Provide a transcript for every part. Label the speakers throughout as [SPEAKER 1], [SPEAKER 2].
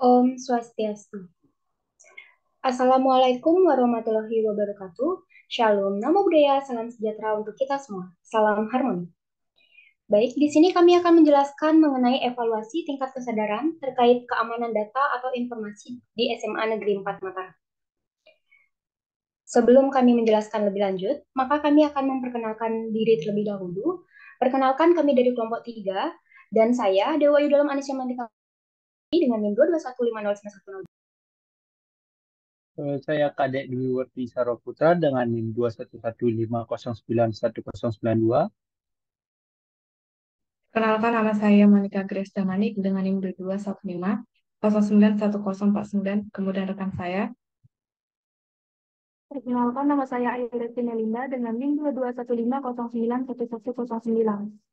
[SPEAKER 1] Om Swastiastu. Assalamualaikum warahmatullahi wabarakatuh. Shalom, namo budaya, salam sejahtera untuk kita semua. Salam harmoni. Baik, di sini kami akan menjelaskan mengenai evaluasi tingkat kesadaran terkait keamanan data atau informasi di SMA Negeri 4 Mataram. Sebelum kami menjelaskan lebih lanjut, maka kami akan memperkenalkan diri terlebih dahulu. Perkenalkan, kami dari kelompok 3, dan saya, Dewa Yudalam Anisya Mantika dengan NIM 2215091.
[SPEAKER 2] Saya Kadek Dwi Werti Saroputra dengan NIM 21150910992.
[SPEAKER 3] Perkenalkan, nama saya Monica Grace Damanik dengan NIM 2215091049, kemudian rekan saya.
[SPEAKER 4] Perkenalkan, nama saya Ayudhya Melinda dengan NIM 2215091109.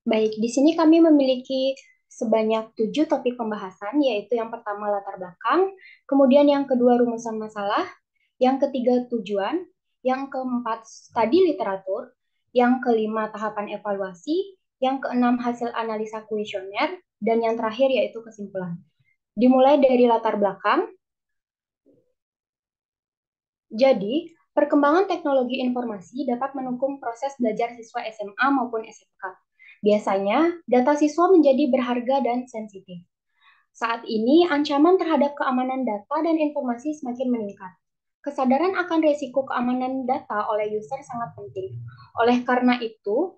[SPEAKER 1] Baik, di sini kami memiliki sebanyak 7 topik pembahasan, yaitu yang pertama latar belakang, kemudian yang kedua rumusan masalah, yang ketiga tujuan, yang keempat studi literatur, yang kelima tahapan evaluasi, yang keenam hasil analisa kuesioner, dan yang terakhir yaitu kesimpulan. Dimulai dari latar belakang. Jadi, perkembangan teknologi informasi dapat mendukung proses belajar siswa SMA maupun SMK. Biasanya, data siswa menjadi berharga dan sensitif. Saat ini, ancaman terhadap keamanan data dan informasi semakin meningkat. Kesadaran akan risiko keamanan data oleh user sangat penting. Oleh karena itu,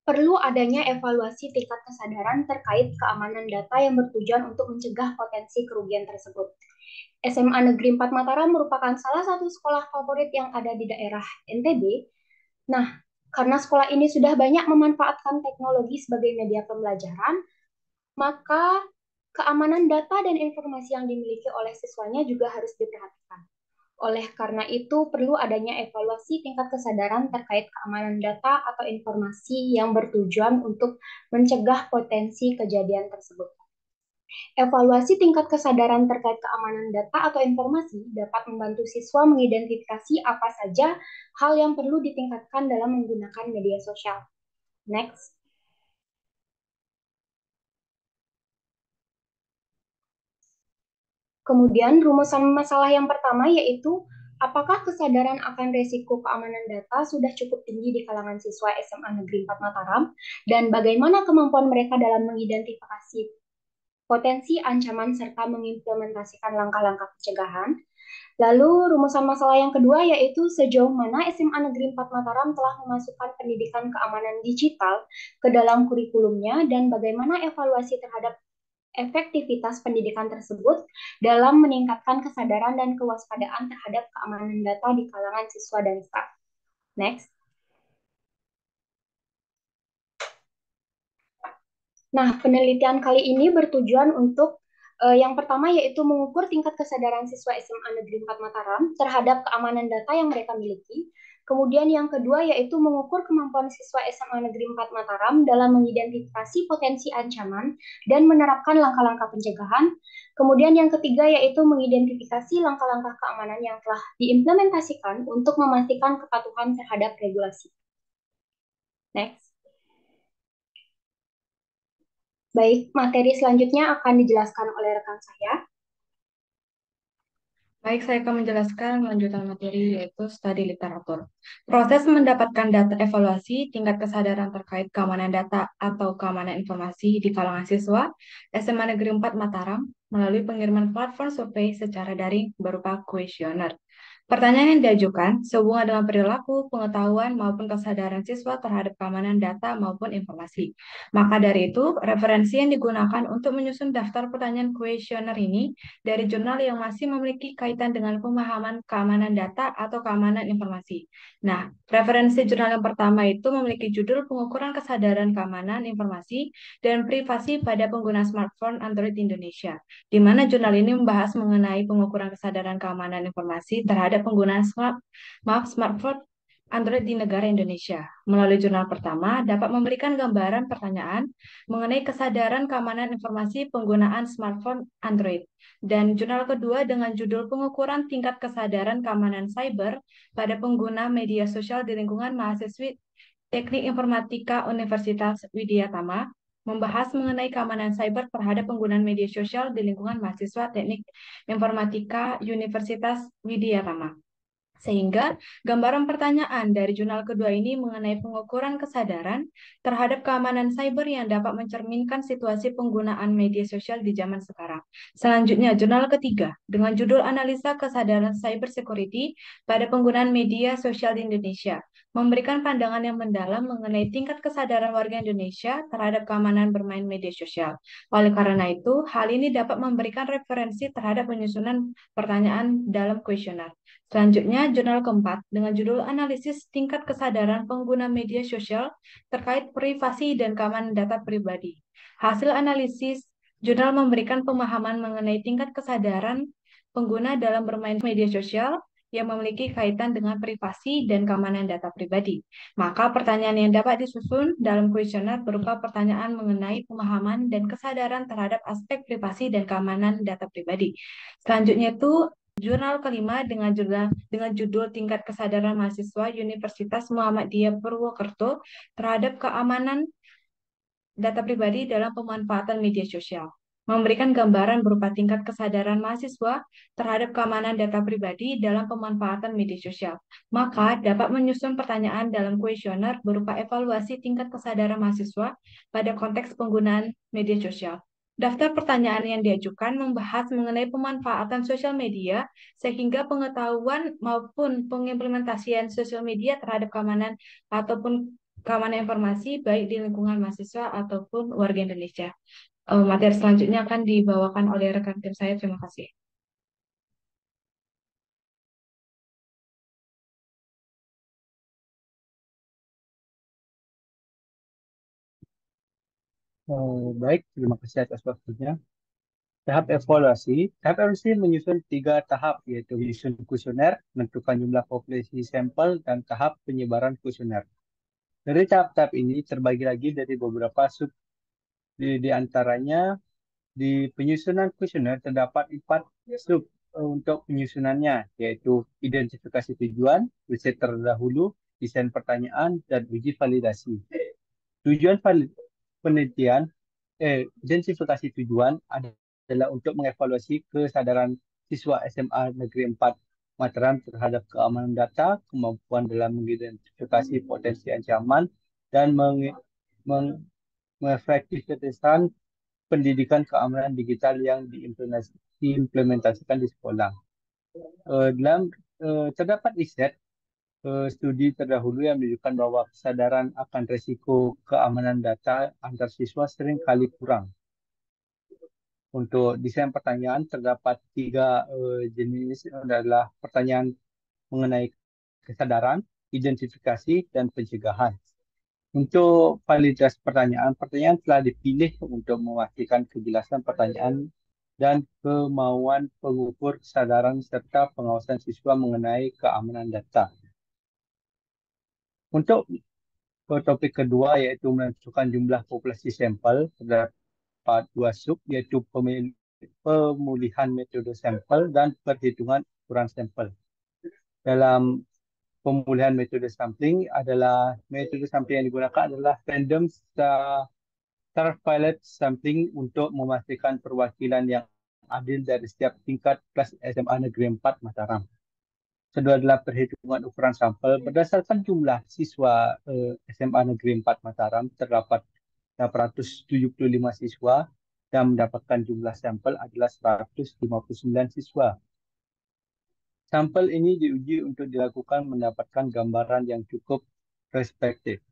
[SPEAKER 1] perlu adanya evaluasi tingkat kesadaran terkait keamanan data yang bertujuan untuk mencegah potensi kerugian tersebut. SMA Negeri 4 Mataram merupakan salah satu sekolah favorit yang ada di daerah NTB. Nah, karena sekolah ini sudah banyak memanfaatkan teknologi sebagai media pembelajaran, maka keamanan data dan informasi yang dimiliki oleh siswanya juga harus diperhatikan. Oleh karena itu, perlu adanya evaluasi tingkat kesadaran terkait keamanan data atau informasi yang bertujuan untuk mencegah potensi kejadian tersebut. Evaluasi tingkat kesadaran terkait keamanan data atau informasi dapat membantu siswa mengidentifikasi apa saja hal yang perlu ditingkatkan dalam menggunakan media sosial. Next. Kemudian rumusan masalah yang pertama yaitu apakah kesadaran akan risiko keamanan data sudah cukup tinggi di kalangan siswa SMA Negeri 4 Mataram dan bagaimana kemampuan mereka dalam mengidentifikasi potensi ancaman serta mengimplementasikan langkah-langkah pencegahan. Lalu rumusan masalah yang kedua yaitu sejauh mana SMA Negeri 4 Mataram telah memasukkan pendidikan keamanan digital ke dalam kurikulumnya dan bagaimana evaluasi terhadap efektivitas pendidikan tersebut dalam meningkatkan kesadaran dan kewaspadaan terhadap keamanan data di kalangan siswa dan staf. Next. Nah, penelitian kali ini bertujuan untuk yang pertama yaitu mengukur tingkat kesadaran siswa SMA Negeri 4 Mataram terhadap keamanan data yang mereka miliki. Kemudian yang kedua yaitu mengukur kemampuan siswa SMA Negeri 4 Mataram dalam mengidentifikasi potensi ancaman dan menerapkan langkah-langkah pencegahan. Kemudian yang ketiga yaitu mengidentifikasi langkah-langkah keamanan yang telah diimplementasikan untuk memastikan kepatuhan terhadap regulasi. Next. Baik, materi selanjutnya akan dijelaskan oleh rekan saya.
[SPEAKER 3] Baik, saya akan menjelaskan lanjutan materi yaitu studi literatur. Proses mendapatkan data evaluasi tingkat kesadaran terkait keamanan data atau keamanan informasi di kalangan siswa SMA Negeri 4 Mataram melalui pengiriman platform survei secara daring berupa kuesioner. Pertanyaan yang diajukan sehubungan dengan perilaku, pengetahuan, maupun kesadaran siswa terhadap keamanan data maupun informasi. Maka dari itu, referensi yang digunakan untuk menyusun daftar pertanyaan kuesioner ini dari jurnal yang masih memiliki kaitan dengan pemahaman keamanan data atau keamanan informasi. Nah, referensi jurnal yang pertama itu memiliki judul pengukuran kesadaran keamanan informasi dan privasi pada pengguna smartphone Android Indonesia, di mana jurnal ini membahas mengenai pengukuran kesadaran keamanan informasi terhadap penggunaan smartphone Android di negara Indonesia. Melalui jurnal pertama dapat memberikan gambaran pertanyaan mengenai kesadaran keamanan informasi penggunaan smartphone Android. Dan jurnal kedua dengan judul pengukuran tingkat kesadaran keamanan cyber pada pengguna media sosial di lingkungan mahasiswi Teknik Informatika Universitas Widya Tama membahas mengenai keamanan cyber terhadap penggunaan media sosial di lingkungan mahasiswa Teknik Informatika Universitas Widya Tama. Sehingga gambaran pertanyaan dari jurnal kedua ini mengenai pengukuran kesadaran terhadap keamanan cyber yang dapat mencerminkan situasi penggunaan media sosial di zaman sekarang. Selanjutnya, jurnal ketiga dengan judul Analisa Kesadaran Cyber Security pada Penggunaan Media Sosial di Indonesia, memberikan pandangan yang mendalam mengenai tingkat kesadaran warga Indonesia terhadap keamanan bermain media sosial. Oleh karena itu, hal ini dapat memberikan referensi terhadap penyusunan pertanyaan dalam kuesioner. Selanjutnya, jurnal keempat dengan judul Analisis Tingkat Kesadaran Pengguna Media Sosial terkait Privasi dan Keamanan Data Pribadi. Hasil analisis jurnal memberikan pemahaman mengenai tingkat kesadaran pengguna dalam bermain media sosial yang memiliki kaitan dengan privasi dan keamanan data pribadi. Maka pertanyaan yang dapat disusun dalam kuesioner berupa pertanyaan mengenai pemahaman dan kesadaran terhadap aspek privasi dan keamanan data pribadi. Selanjutnya itu jurnal kelima dengan judul Tingkat Kesadaran Mahasiswa Universitas Muhammadiyah Purwokerto terhadap keamanan data pribadi dalam pemanfaatan media sosial. Memberikan gambaran berupa tingkat kesadaran mahasiswa terhadap keamanan data pribadi dalam pemanfaatan media sosial. Maka dapat menyusun pertanyaan dalam kuesioner berupa evaluasi tingkat kesadaran mahasiswa pada konteks penggunaan media sosial. Daftar pertanyaan yang diajukan membahas mengenai pemanfaatan sosial media sehingga pengetahuan maupun pengimplementasian sosial media terhadap keamanan ataupun keamanan informasi baik di lingkungan mahasiswa ataupun warga Indonesia. Materi selanjutnya akan dibawakan oleh rekan tim saya. Terima kasih.
[SPEAKER 2] Baik, terima kasih atas waktunya. Tahap evaluasi menyusun 3 tahap, yaitu menyusun kuesioner, menentukan jumlah populasi sampel, dan tahap penyebaran kuesioner. Dari tahap-tahap ini terbagi lagi dari beberapa sub. Di antaranya, di penyusunan kuesioner terdapat 4 sub untuk penyusunannya, yaitu identifikasi tujuan, riset terdahulu, desain pertanyaan, dan uji validasi. Tujuan penelitian, identifikasi tujuan adalah untuk mengevaluasi kesadaran siswa SMA Negeri 4 Mataram terhadap keamanan data, kemampuan dalam mengidentifikasi potensi ancaman, dan mengefektifkan pendidikan keamanan digital yang diimplementasikan di sekolah. Terdapat riset studi terdahulu yang menunjukkan bahwa kesadaran akan risiko keamanan data antar siswa sering kali kurang. Untuk desain pertanyaan terdapat 3 jenis, adalah pertanyaan mengenai kesadaran, identifikasi, dan pencegahan. Untuk validitas pertanyaan telah dipilih untuk memastikan kejelasan pertanyaan dan kemauan pengukur kesadaran serta pengawasan siswa mengenai keamanan data. Untuk topik kedua, yaitu menentukan jumlah populasi sampel, terdapat 2 sub, yaitu pemulihan metode sampel dan perhitungan ukuran sampel. Dalam pemulihan metode sampling metode sampling yang digunakan adalah random pilot sampling untuk memastikan perwakilan yang adil dari setiap tingkat kelas SMA Negeri 4 Mataram. Kedua adalah perhitungan ukuran sampel. Berdasarkan jumlah siswa SMA Negeri 4 Mataram, terdapat 875 siswa dan mendapatkan jumlah sampel adalah 159 siswa. Sampel ini diuji untuk dilakukan mendapatkan gambaran yang cukup perspektif.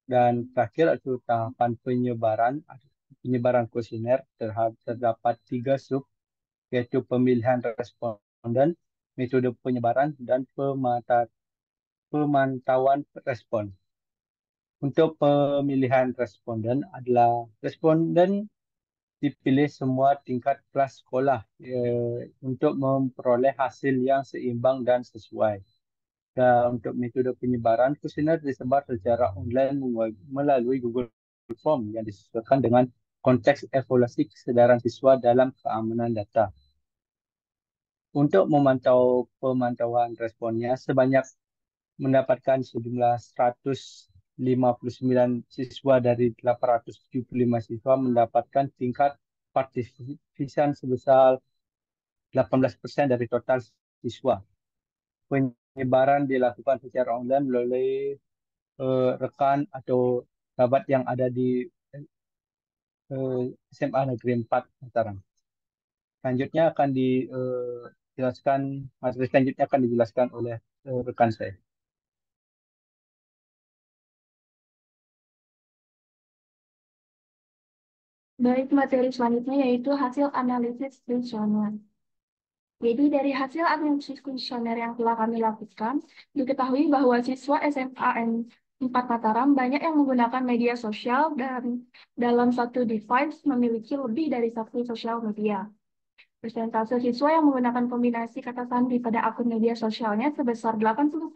[SPEAKER 2] Dan terakhir adalah tahapan penyebaran kuesioner. Terdapat 3 sub, yaitu pemilihan responden, metode penyebaran, dan pemantauan respon. Untuk pemilihan responden responden dipilih semua tingkat kelas sekolah untuk memperoleh hasil yang seimbang dan sesuai. Dan untuk metode penyebaran, kuesioner disebar secara online melalui Google Form yang disesuaikan dengan konteks evaluasi kesadaran siswa dalam keamanan data. Untuk pemantauan responnya, sebanyak mendapatkan sejumlah 159 siswa dari 875 siswa mendapatkan tingkat partisipasi sebesar 18% dari total siswa. Penyebaran dilakukan secara online melalui rekan atau sahabat yang ada di SMA Negeri 4 Mataram. Selanjutnya akan dijelaskan, materi selanjutnya akan dijelaskan oleh rekan saya.
[SPEAKER 4] Baik, materi selanjutnya yaitu hasil analisis kuesioner. Jadi dari hasil analisis kuesioner yang telah kami lakukan, diketahui bahwa siswa SMA N4 Mataram banyak yang menggunakan media sosial dan dalam satu device memiliki lebih dari satu sosial media. Persentase siswa yang menggunakan kombinasi kata sandi pada akun media sosialnya sebesar 80,4%.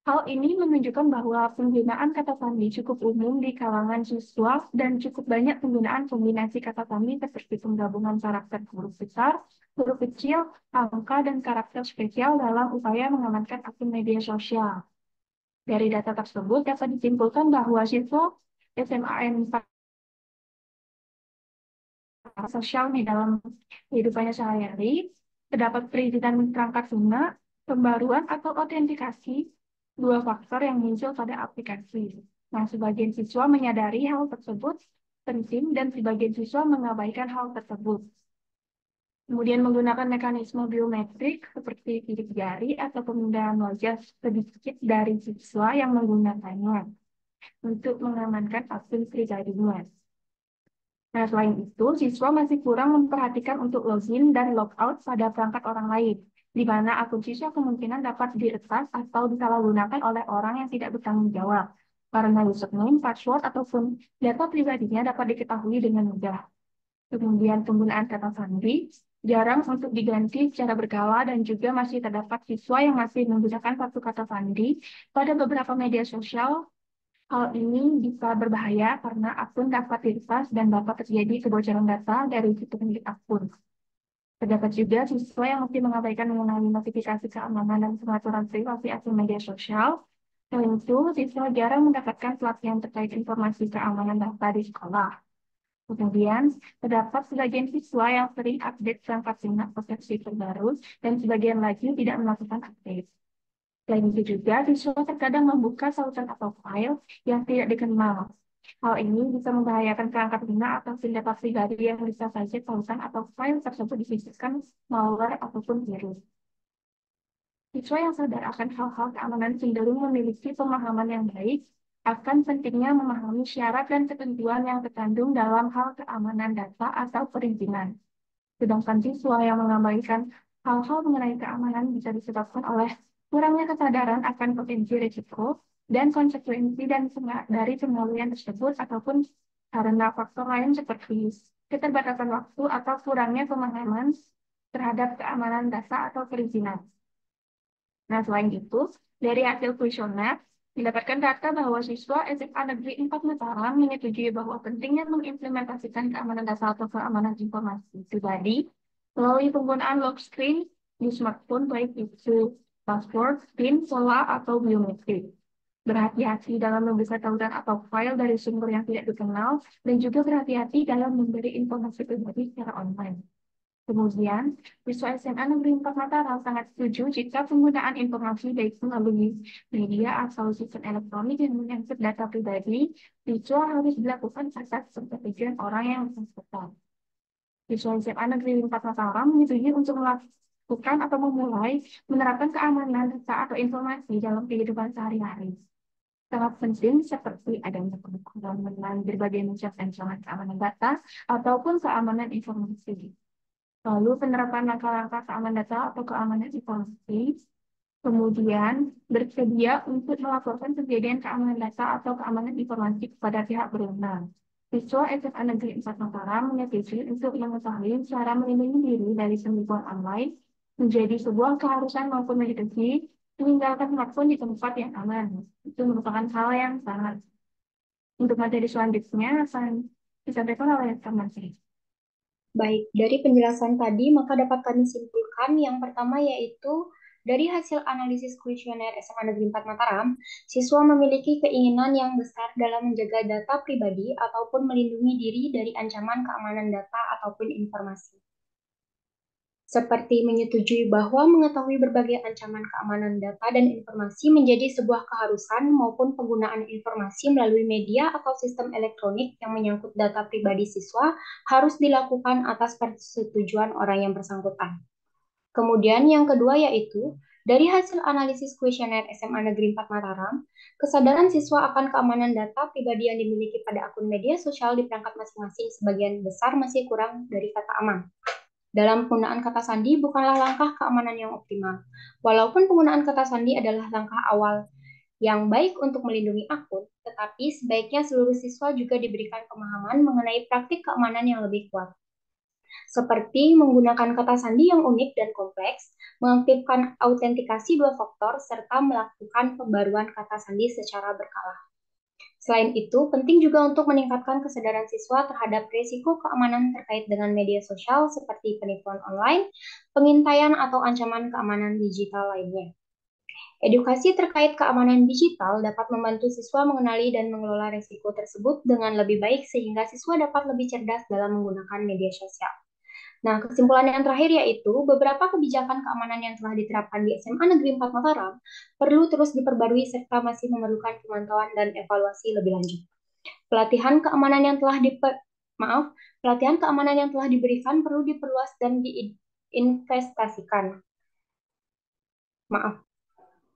[SPEAKER 4] Hal ini menunjukkan bahwa penggunaan kata sandi cukup umum di kalangan siswa dan cukup banyak penggunaan kombinasi kata sandi seperti penggabungan karakter huruf besar, huruf kecil, angka, dan karakter spesial dalam upaya mengamankan akun media sosial. Dari data tersebut dapat disimpulkan bahwa siswa SMA N4 sosial di dalam kehidupannya sehari-hari, terdapat perizinan perangkat lunak, pembaruan atau autentikasi, dua faktor yang muncul pada aplikasi. Nah, sebagian siswa menyadari hal tersebut penting dan sebagian siswa mengabaikan hal tersebut. Kemudian menggunakan mekanisme biometrik seperti sidik jari atau pemindahan wajah sedikit dari siswa yang menggunakannya untuk mengamankan akun pribadinya. Nah, selain itu, siswa masih kurang memperhatikan untuk login dan logout pada perangkat orang lain, di mana akun siswa kemungkinan dapat diretas atau disalahgunakan oleh orang yang tidak bertanggung jawab, karena username, password, ataupun data pribadinya dapat diketahui dengan mudah. Kemudian penggunaan kata sandi jarang untuk diganti secara berkala dan juga masih terdapat siswa yang masih menggunakan satu kata sandi pada beberapa media sosial. Hal ini bisa berbahaya karena akun dapat diretas dan dapat terjadi kebocoran data dari situs pemilik akun. Terdapat juga siswa yang masih mengabaikan mengenai notifikasi keamanan dan pengaturan privasi akun media sosial. Selain itu, siswa jarang mendapatkan pelatihan terkait informasi keamanan data di sekolah. Kemudian, terdapat sebagian siswa yang sering update perangkat lunak persepsi terbaru dan sebagian lagi tidak melakukan update. Selain itu juga, siswa terkadang membuka saluran atau file yang tidak dikenal. Hal ini bisa membahayakan perangkat lunak atau data pribadi yang bisa saja saluran atau file tersebut disisipkan malware ataupun virus. Siswa yang sadar akan hal-hal keamanan cenderung memiliki pemahaman yang baik akan pentingnya memahami syarat dan ketentuan yang terkandung dalam hal keamanan data atau perizinan. Sedangkan siswa yang mengabaikan hal-hal mengenai keamanan bisa disebabkan oleh kurangnya kesadaran akan potensi risiko dan konsekuensi dari pengalian tersebut ataupun karena faktor lain seperti keterbatasan waktu atau kurangnya pemahaman terhadap keamanan data atau perizinan. Nah, selain itu, dari hasil kuesioner, didapatkan data bahwa siswa SMA Negeri 4 Mataram menyetujui bahwa pentingnya mengimplementasikan keamanan data atau keamanan informasi pribadi melalui penggunaan lock screen di smartphone baik itu password, PIN, pola, atau biometrik. Berhati-hati dalam membuka saluran atau file dari sumber yang tidak dikenal, dan juga berhati-hati dalam memberi informasi pribadi secara online. Kemudian, siswa SMA Negeri 4 Mataram sangat setuju jika penggunaan informasi baik melalui media atau sistem elektronik yang menyangkut data pribadi, siswa harus dilakukan atas persetujuan orang yang bersangkutan. Siswa SMA Negeri 4 Mataram menyetujui untuk melakukan atau memulai menerapkan keamanan data atau informasi dalam kehidupan sehari-hari. Sangat penting seperti adanya pengetahuan mengenai berbagai macam ancaman keamanan data ataupun keamanan informasi. Lalu penerapan langkah-langkah keamanan data atau keamanan informasi, kemudian bersedia untuk melaporkan kejadian keamanan data atau keamanan informasi kepada pihak berwenang. Siswa SMA Negeri 4 Mataram menyetujui untuk mengetahui cara melindungi diri dari penipuan online menjadi sebuah keharusan maupun menyetujui meninggalkan smartphone di tempat yang aman. Itu merupakan hal yang sangat. Untuk materi selanjutnya akan disampaikan oleh teman saya.
[SPEAKER 1] Baik, dari penjelasan tadi maka dapat kami simpulkan yang pertama yaitu dari hasil analisis kuesioner SMA Negeri 4 Mataram, siswa memiliki keinginan yang besar dalam menjaga data pribadi ataupun melindungi diri dari ancaman keamanan data ataupun informasi. Seperti menyetujui bahwa mengetahui berbagai ancaman keamanan data dan informasi menjadi sebuah keharusan maupun penggunaan informasi melalui media atau sistem elektronik yang menyangkut data pribadi siswa harus dilakukan atas persetujuan orang yang bersangkutan. Kemudian yang kedua yaitu, dari hasil analisis kuesioner SMA Negeri 4 Mataram, kesadaran siswa akan keamanan data pribadi yang dimiliki pada akun media sosial di perangkat masing-masing sebagian besar masih kurang dari kata aman. Dalam penggunaan kata sandi bukanlah langkah keamanan yang optimal. Walaupun penggunaan kata sandi adalah langkah awal yang baik untuk melindungi akun, tetapi sebaiknya seluruh siswa juga diberikan pemahaman mengenai praktik keamanan yang lebih kuat. Seperti menggunakan kata sandi yang unik dan kompleks, mengaktifkan autentikasi dua faktor, serta melakukan pembaruan kata sandi secara berkala. Selain itu, penting juga untuk meningkatkan kesadaran siswa terhadap risiko keamanan terkait dengan media sosial seperti penipuan online, pengintaian atau ancaman keamanan digital lainnya. Edukasi terkait keamanan digital dapat membantu siswa mengenali dan mengelola risiko tersebut dengan lebih baik sehingga siswa dapat lebih cerdas dalam menggunakan media sosial. Nah, kesimpulan yang terakhir yaitu beberapa kebijakan keamanan yang telah diterapkan di SMA Negeri 4 Mataram perlu terus diperbarui serta masih memerlukan pemantauan dan evaluasi lebih lanjut. Pelatihan keamanan yang telah diberikan perlu diperluas dan diinvestasikan.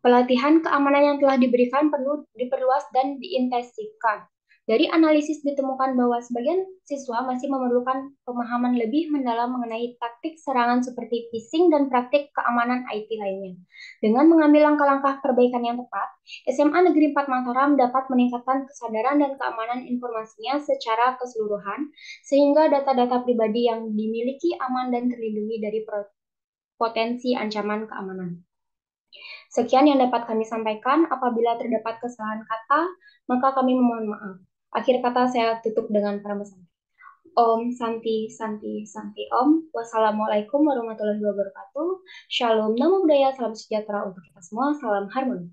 [SPEAKER 1] Pelatihan keamanan yang telah diberikan perlu diperluas dan diintensifkan. Dari analisis ditemukan bahwa sebagian siswa masih memerlukan pemahaman lebih mendalam mengenai taktik serangan seperti phishing dan praktik keamanan IT lainnya. Dengan mengambil langkah-langkah perbaikan yang tepat, SMA Negeri 4 Mataram dapat meningkatkan kesadaran dan keamanan informasinya secara keseluruhan, sehingga data-data pribadi yang dimiliki aman dan terlindungi dari potensi ancaman keamanan. Sekian yang dapat kami sampaikan. Apabila terdapat kesalahan kata, maka kami memohon maaf. Akhir kata saya tutup dengan pramasam. Om Santi Santi Santi Om. Wassalamualaikum warahmatullahi wabarakatuh. Shalom, namo buddhaya, salam sejahtera untuk kita semua. Salam harmoni.